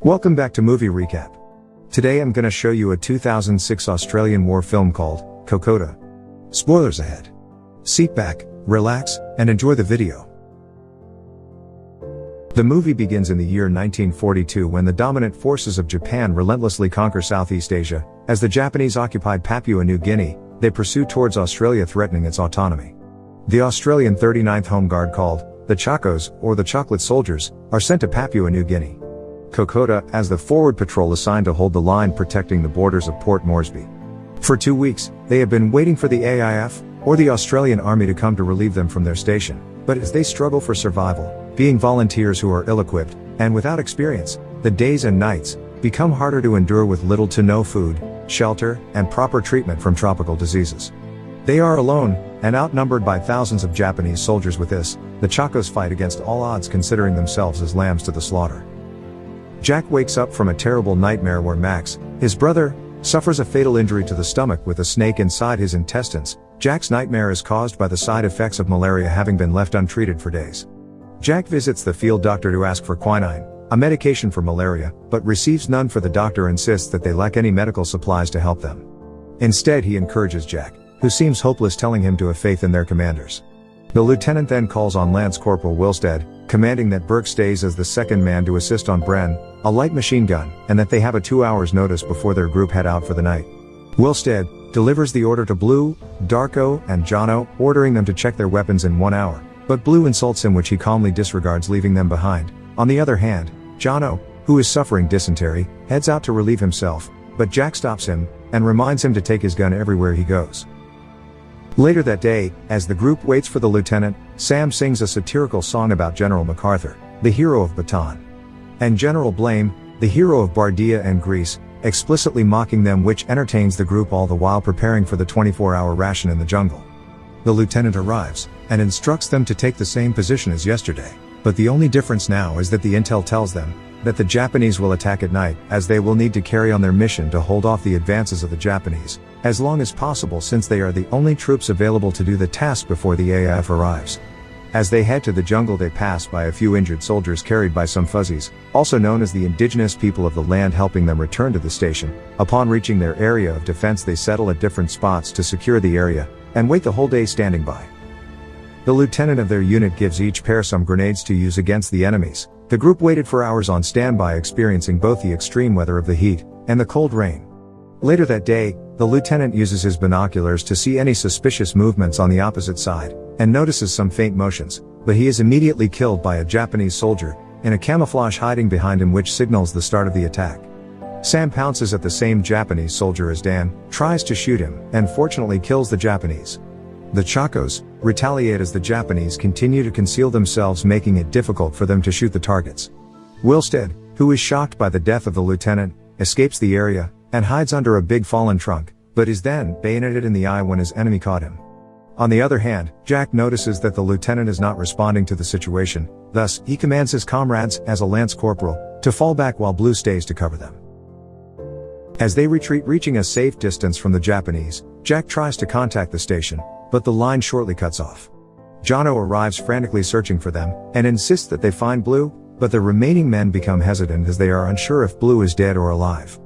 Welcome back to Movie Recap. Today I'm gonna show you a 2006 Australian war film called Kokoda. Spoilers ahead. Sit back, relax, and enjoy the video. The movie begins in the year 1942 when the dominant forces of Japan relentlessly conquer Southeast Asia. As the Japanese occupied Papua New Guinea, they pursue towards Australia, threatening its autonomy. The Australian 39th Home Guard, called the Chacos, or the Chocolate Soldiers, are sent to Papua New Guinea. Kokoda as the forward patrol assigned to hold the line protecting the borders of Port Moresby. For 2 weeks, they have been waiting for the AIF, or the Australian Army, to come to relieve them from their station. But as they struggle for survival, being volunteers who are ill-equipped, and without experience, the days and nights become harder to endure with little to no food, shelter, and proper treatment from tropical diseases. They are alone, and outnumbered by thousands of Japanese soldiers. With this, the Chacos fight against all odds, considering themselves as lambs to the slaughter. Jack wakes up from a terrible nightmare where Max, his brother, suffers a fatal injury to the stomach with a snake inside his intestines. Jack's nightmare is caused by the side effects of malaria having been left untreated for days. Jack visits the field doctor to ask for quinine, a medication for malaria, but receives none, for the doctor insists that they lack any medical supplies to help them. Instead, he encourages Jack, who seems hopeless, telling him to have faith in their commanders. The lieutenant then calls on Lance Corporal Wilstead, commanding that Burke stays as the second man to assist on Bren, a light machine gun, and that they have a 2 hours notice before their group head out for the night. Wilstead delivers the order to Blue, Darko, and Jono, ordering them to check their weapons in 1 hour, but Blue insults him, which he calmly disregards, leaving them behind. On the other hand, Jono, who is suffering dysentery, heads out to relieve himself, but Jack stops him, and reminds him to take his gun everywhere he goes. Later that day, as the group waits for the lieutenant, Sam sings a satirical song about General MacArthur, the hero of Bataan, and General Blame, the hero of Bardia and Greece, explicitly mocking them, which entertains the group all the while preparing for the 24-hour ration in the jungle. The lieutenant arrives, and instructs them to take the same position as yesterday, but the only difference now is that the intel tells them that the Japanese will attack at night, as they will need to carry on their mission to hold off the advances of the Japanese as long as possible, since they are the only troops available to do the task before the AIF arrives. As they head to the jungle, they pass by a few injured soldiers carried by some fuzzies, also known as the indigenous people of the land, helping them return to the station. Upon reaching their area of defense, they settle at different spots to secure the area, and wait the whole day standing by. The lieutenant of their unit gives each pair some grenades to use against the enemies. The group waited for hours on standby, experiencing both the extreme weather of the heat and the cold rain. Later that day, the lieutenant uses his binoculars to see any suspicious movements on the opposite side, and notices some faint motions, but he is immediately killed by a Japanese soldier in a camouflage hiding behind him, which signals the start of the attack. Sam pounces at the same Japanese soldier as Dan tries to shoot him, and fortunately kills the Japanese. The Chacos retaliate as the Japanese continue to conceal themselves, making it difficult for them to shoot the targets. Wilstead, who is shocked by the death of the lieutenant, escapes the area and hides under a big fallen trunk, but is then bayoneted in the eye when his enemy caught him. On the other hand, Jack notices that the lieutenant is not responding to the situation, thus he commands his comrades, as a lance corporal, to fall back while Blue stays to cover them. As they retreat, reaching a safe distance from the Japanese, Jack tries to contact the station, but the line shortly cuts off. Jono arrives frantically searching for them, and insists that they find Blue, but the remaining men become hesitant as they are unsure if Blue is dead or alive.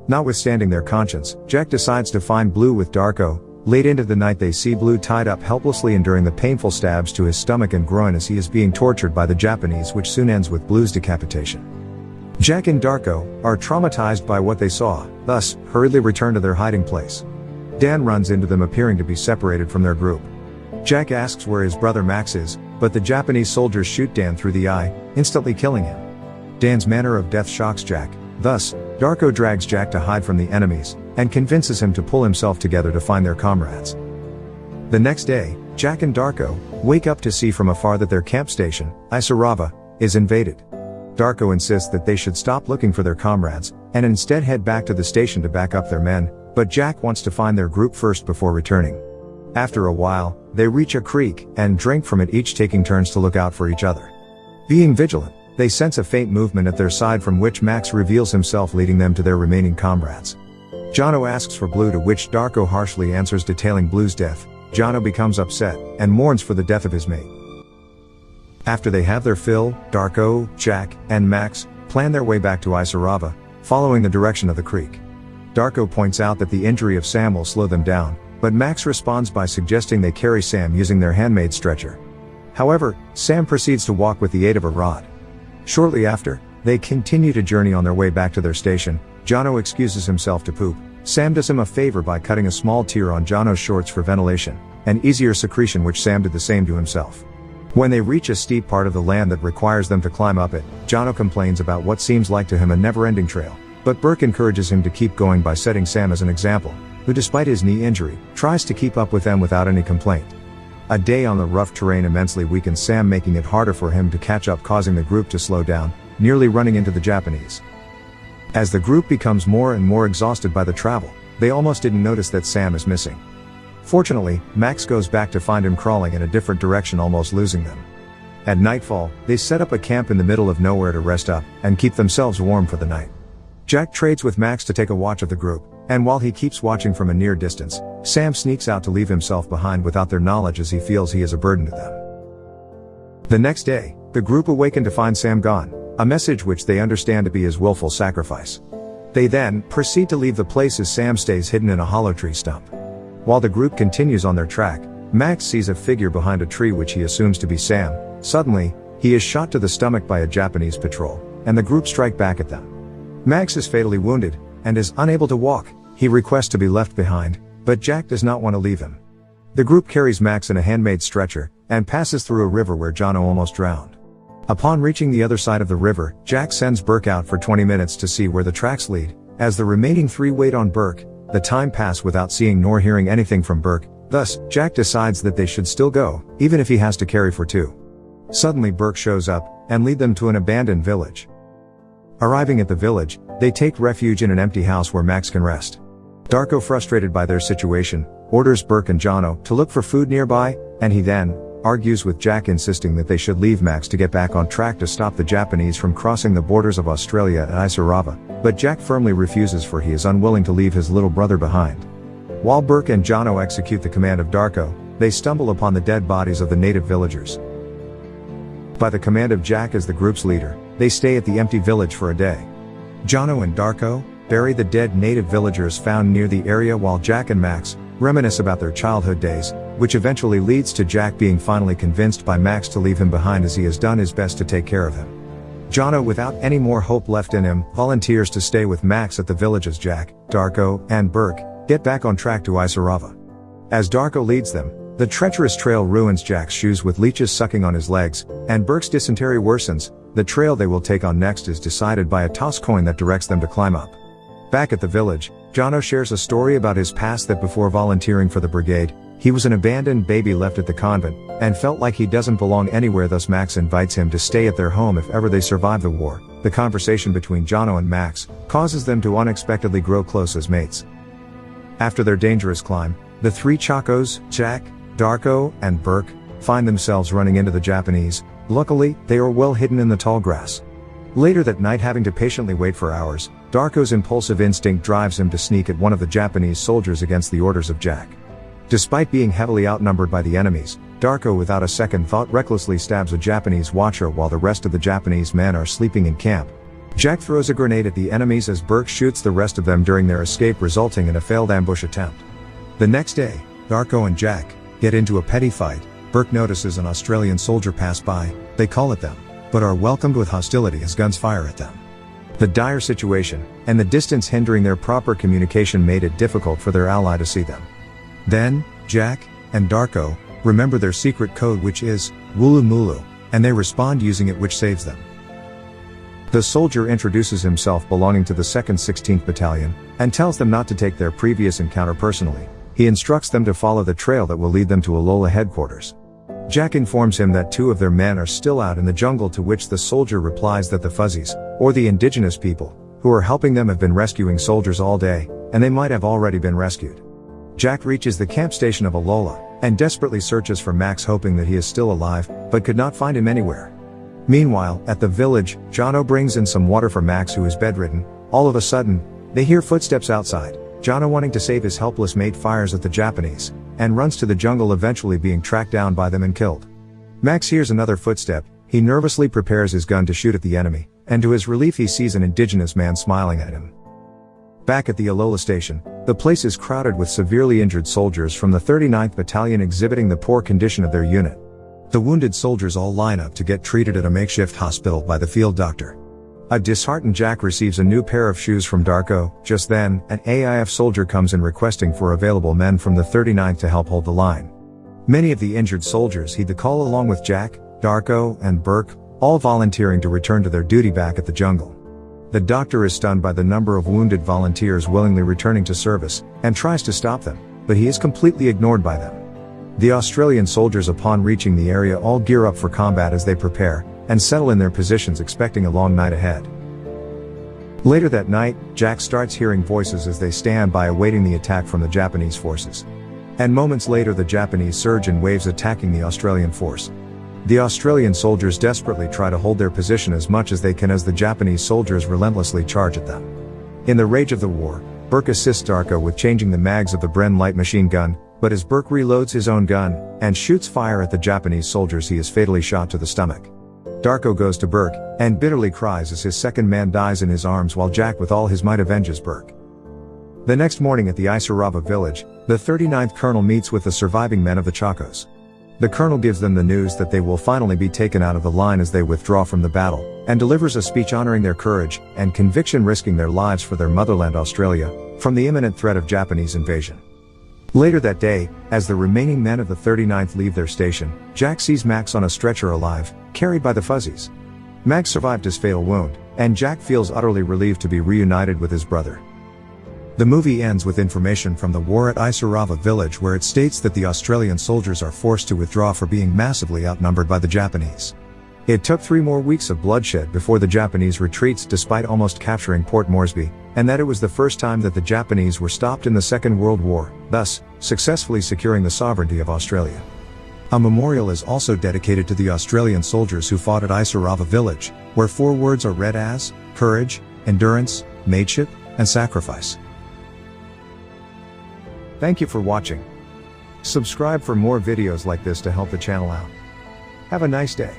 Notwithstanding their conscience, Jack decides to find Blue with Darko. Late into the night, they see Blue tied up helplessly, enduring the painful stabs to his stomach and groin as he is being tortured by the Japanese, which soon ends with Blue's decapitation. Jack and Darko are traumatized by what they saw, thus hurriedly return to their hiding place. Dan runs into them, appearing to be separated from their group. Jack asks where his brother Max is, but the Japanese soldiers shoot Dan through the eye, instantly killing him. Dan's manner of death shocks Jack, thus Darko drags Jack to hide from the enemies, and convinces him to pull himself together to find their comrades. The next day, Jack and Darko wake up to see from afar that their camp station, Isarava, is invaded. Darko insists that they should stop looking for their comrades, and instead head back to the station to back up their men, but Jack wants to find their group first before returning. After a while, they reach a creek, and drink from it, each taking turns to look out for each other. Being vigilant, they sense a faint movement at their side, from which Max reveals himself, leading them to their remaining comrades. Jono asks for Blue, to which Darko harshly answers, detailing Blue's death. Jono becomes upset, and mourns for the death of his mate. After they have their fill, Darko, Jack, and Max plan their way back to Isarava, following the direction of the creek. Darko points out that the injury of Sam will slow them down, but Max responds by suggesting they carry Sam using their handmade stretcher. However, Sam proceeds to walk with the aid of a rod. Shortly after, they continue to journey on their way back to their station. Jono excuses himself to poop. Sam does him a favor by cutting a small tear on Jono's shorts for ventilation, and easier secretion, which Sam did the same to himself. When they reach a steep part of the land that requires them to climb up it, Jono complains about what seems like to him a never-ending trail, but Burke encourages him to keep going by setting Sam as an example, who despite his knee injury, tries to keep up with them without any complaint. A day on the rough terrain immensely weakens Sam, making it harder for him to catch up, causing the group to slow down, nearly running into the Japanese. As the group becomes more and more exhausted by the travel, they almost didn't notice that Sam is missing. Fortunately, Max goes back to find him crawling in a different direction, almost losing them. At nightfall, they set up a camp in the middle of nowhere to rest up and keep themselves warm for the night. Jack trades with Max to take a watch of the group, and while he keeps watching from a near distance, Sam sneaks out to leave himself behind without their knowledge, as he feels he is a burden to them. The next day, the group awaken to find Sam gone, a message which they understand to be his willful sacrifice. They then proceed to leave the place as Sam stays hidden in a hollow tree stump. While the group continues on their track, Max sees a figure behind a tree which he assumes to be Sam. Suddenly, he is shot to the stomach by a Japanese patrol, and the group strike back at them. Max is fatally wounded, and is unable to walk. He requests to be left behind, but Jack does not want to leave him. The group carries Max in a handmade stretcher, and passes through a river where Jono almost drowned. Upon reaching the other side of the river, Jack sends Burke out for 20 minutes to see where the tracks lead. As the remaining three wait on Burke, the time passes without seeing nor hearing anything from Burke. Thus, Jack decides that they should still go, even if he has to carry for two. Suddenly Burke shows up, and leads them to an abandoned village. Arriving at the village, they take refuge in an empty house where Max can rest. Darko, frustrated by their situation, orders Burke and Jono to look for food nearby, and he then argues with Jack, insisting that they should leave Max to get back on track to stop the Japanese from crossing the borders of Australia at Isarava, but Jack firmly refuses, for he is unwilling to leave his little brother behind. While Burke and Jono execute the command of Darko, they stumble upon the dead bodies of the native villagers. By the command of Jack as the group's leader, they stay at the empty village for a day. Jono and Darko bury the dead native villagers found near the area, while Jack and Max reminisce about their childhood days, which eventually leads to Jack being finally convinced by Max to leave him behind, as he has done his best to take care of him. Jono, without any more hope left in him, volunteers to stay with Max at the village as Jack, Darko, and Burke get back on track to Isarava. As Darko leads them, the treacherous trail ruins Jack's shoes with leeches sucking on his legs, and Burke's dysentery worsens. The trail they will take on next is decided by a toss coin that directs them to climb up. Back at the village, Jono shares a story about his past, that before volunteering for the brigade, he was an abandoned baby left at the convent, and felt like he doesn't belong anywhere. Thus Max invites him to stay at their home if ever they survive the war. The conversation between Jono and Max causes them to unexpectedly grow close as mates. After their dangerous climb, the three Chacos, Jack, Darko, and Burke, find themselves running into the Japanese. Luckily, they are well hidden in the tall grass. Later that night, having to patiently wait for hours, Darko's impulsive instinct drives him to sneak at one of the Japanese soldiers against the orders of Jack. Despite being heavily outnumbered by the enemies, Darko without a second thought recklessly stabs a Japanese watcher while the rest of the Japanese men are sleeping in camp. Jack throws a grenade at the enemies as Burke shoots the rest of them during their escape, resulting in a failed ambush attempt. The next day, Darko and Jack get into a petty fight. Burke notices an Australian soldier pass by. They call at them, but are welcomed with hostility as guns fire at them. The dire situation, and the distance hindering their proper communication, made it difficult for their ally to see them. Then, Jack and Darko remember their secret code, which is Wulu Mulu, and they respond using it, which saves them. The soldier introduces himself belonging to the 2nd 16th Battalion, and tells them not to take their previous encounter personally. He instructs them to follow the trail that will lead them to Alola headquarters. Jack informs him that 2 of their men are still out in the jungle, to which the soldier replies that the Fuzzies, or the indigenous people, who are helping them, have been rescuing soldiers all day, and they might have already been rescued. Jack reaches the camp station of Alola, and desperately searches for Max, hoping that he is still alive, but could not find him anywhere. Meanwhile, at the village, Jono brings in some water for Max, who is bedridden. All of a sudden, they hear footsteps outside. Jono, wanting to save his helpless mate, fires at the Japanese, and runs to the jungle, eventually being tracked down by them and killed. Max hears another footstep. He nervously prepares his gun to shoot at the enemy, and to his relief he sees an indigenous man smiling at him. Back at the Alola station, the place is crowded with severely injured soldiers from the 39th Battalion exhibiting the poor condition of their unit. The wounded soldiers all line up to get treated at a makeshift hospital by the field doctor. A disheartened Jack receives a new pair of shoes from Darko. Just then, an AIF soldier comes in requesting for available men from the 39th to help hold the line. Many of the injured soldiers heed the call along with Jack, Darko, and Burke, all volunteering to return to their duty back at the jungle. The doctor is stunned by the number of wounded volunteers willingly returning to service, and tries to stop them, but he is completely ignored by them. The Australian soldiers upon reaching the area all gear up for combat as they prepare, and settle in their positions expecting a long night ahead. Later that night, Jack starts hearing voices as they stand by awaiting the attack from the Japanese forces. And moments later the Japanese surge in waves attacking the Australian force. The Australian soldiers desperately try to hold their position as much as they can as the Japanese soldiers relentlessly charge at them. In the rage of the war, Burke assists Darko with changing the mags of the Bren light machine gun, but as Burke reloads his own gun, and shoots fire at the Japanese soldiers he is fatally shot to the stomach. Darko goes to Burke, and bitterly cries as his second man dies in his arms while Jack with all his might avenges Burke. The next morning at the Isarava village, the 39th Colonel meets with the surviving men of the Chacos. The Colonel gives them the news that they will finally be taken out of the line as they withdraw from the battle, and delivers a speech honoring their courage, and conviction risking their lives for their motherland Australia, from the imminent threat of Japanese invasion. Later that day, as the remaining men of the 39th leave their station, Jack sees Max on a stretcher alive, carried by the Fuzzies. Max survived his fatal wound, and Jack feels utterly relieved to be reunited with his brother. The movie ends with information from the war at Isarava village where it states that the Australian soldiers are forced to withdraw for being massively outnumbered by the Japanese. It took 3 more weeks of bloodshed before the Japanese retreats despite almost capturing Port Moresby, and that it was the first time that the Japanese were stopped in the Second World War, thus, successfully securing the sovereignty of Australia. A memorial is also dedicated to the Australian soldiers who fought at Isarava village, where 4 words are read as, courage, endurance, mateship, and sacrifice. Thank you for watching. Subscribe for more videos like this to help the channel out. Have a nice day.